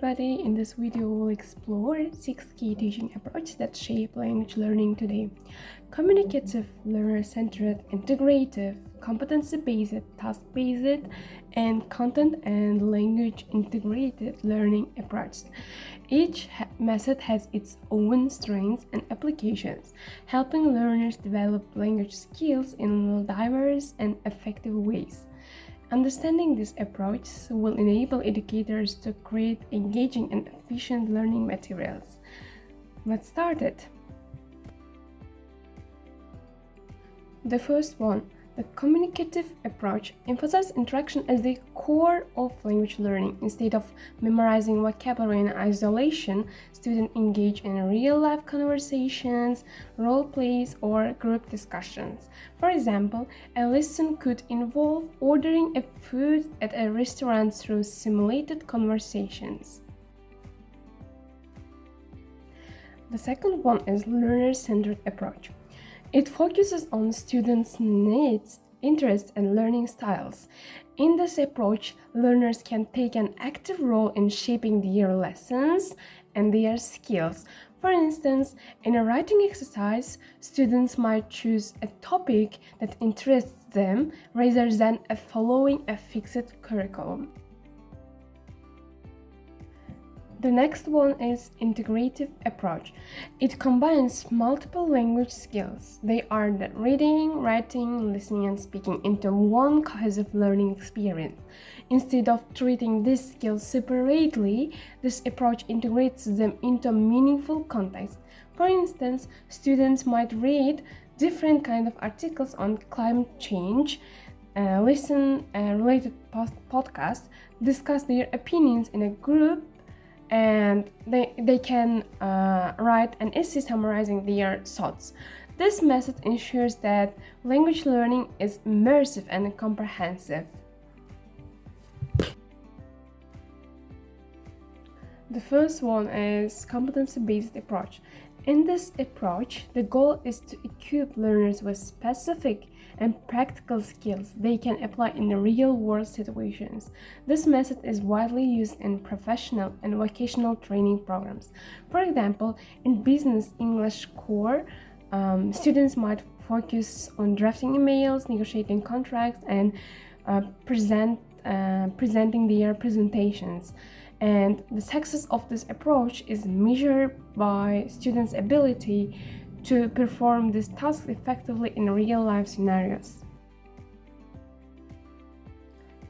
everybody. In this video, we'll explore 6 key teaching approaches that shape language learning today. Communicative, learner-centered, integrative, competency-based, task-based, and content and language integrated learning approaches. Each method has its own strengths and applications, helping learners develop language skills in diverse and effective ways. Understanding this approach will enable educators to create engaging and efficient learning materials. Let's start it. The first one, the communicative approach, emphasizes interaction as the core of language learning. Instead of memorizing vocabulary in isolation, students engage in real-life conversations, role plays, or group discussions. For example, a lesson could involve ordering a food at a restaurant through simulated conversations. The second one is learner-centered approach. It focuses on students' needs, interests, and learning styles. In this approach, learners can take an active role in shaping their lessons and their skills. For instance, in a writing exercise, students might choose a topic that interests them rather than following a fixed curriculum. The next one is integrative approach. It combines multiple language skills. They are the reading, writing, listening, and speaking into one cohesive learning experience. Instead of treating these skills separately, this approach integrates them into meaningful context. For instance, students might read different kinds of articles on climate change, listen related podcasts, discuss their opinions in a group, and they can write an essay summarizing their thoughts. This method ensures that language learning is immersive and comprehensive. The first one is competency-based approach. In this approach, the goal is to equip learners with specific and practical skills they can apply in real-world situations. This method is widely used in professional and vocational training programs. For example, in business English core, students might focus on drafting emails, negotiating contracts, and presenting their presentations. And the success of this approach is measured by students' ability to perform these tasks effectively in real-life scenarios.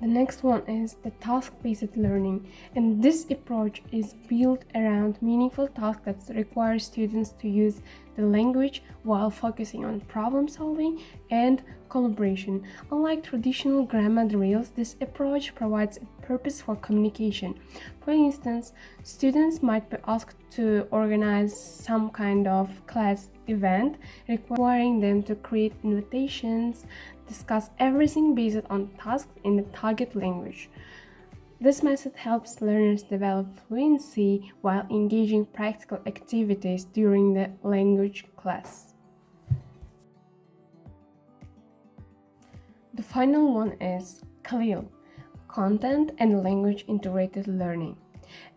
The next one is the task-based learning, and this approach is built around meaningful tasks that require students to use the language while focusing on problem solving and collaboration. Unlike traditional grammar drills, this approach provides a purpose for communication. For instance, students might be asked to organize some kind of class event requiring them to create invitations, discuss everything based on tasks in the target language. This method helps learners develop fluency while engaging practical activities during the language class. The final one is CLIL, Content and Language Integrated Learning.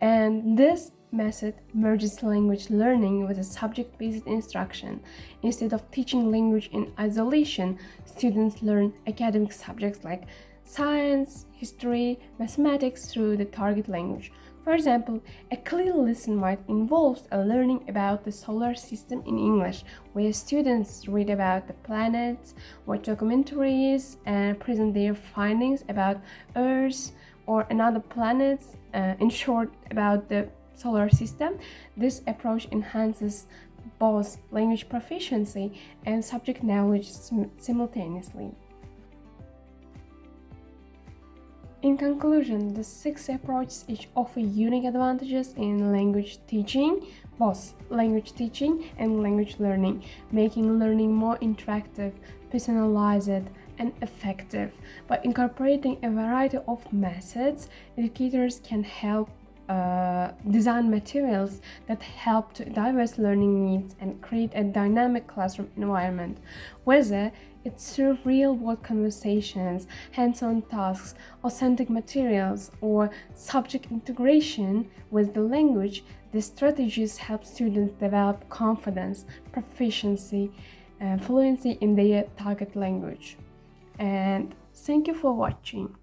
And this method merges language learning with a subject-based instruction. Instead of teaching language in isolation, students learn academic subjects like science, history, mathematics through the target language. For example, a CLIL lesson might involve a learning about the solar system in English, where students read about the planets, watch documentaries, and present their findings about Earth or another planets, in short, about the solar system. This approach enhances both language proficiency and subject knowledge simultaneously. In conclusion, the 6 approaches each offer unique advantages in language teaching, both language teaching and language learning, making learning more interactive, personalized, and effective. By incorporating a variety of methods, educators can help design materials that help to diverse learning needs and create a dynamic classroom environment. Whether It's through real-world conversations, hands-on tasks, authentic materials, or subject integration with the language. These strategies help students develop confidence, proficiency, and fluency in their target language. And thank you for watching.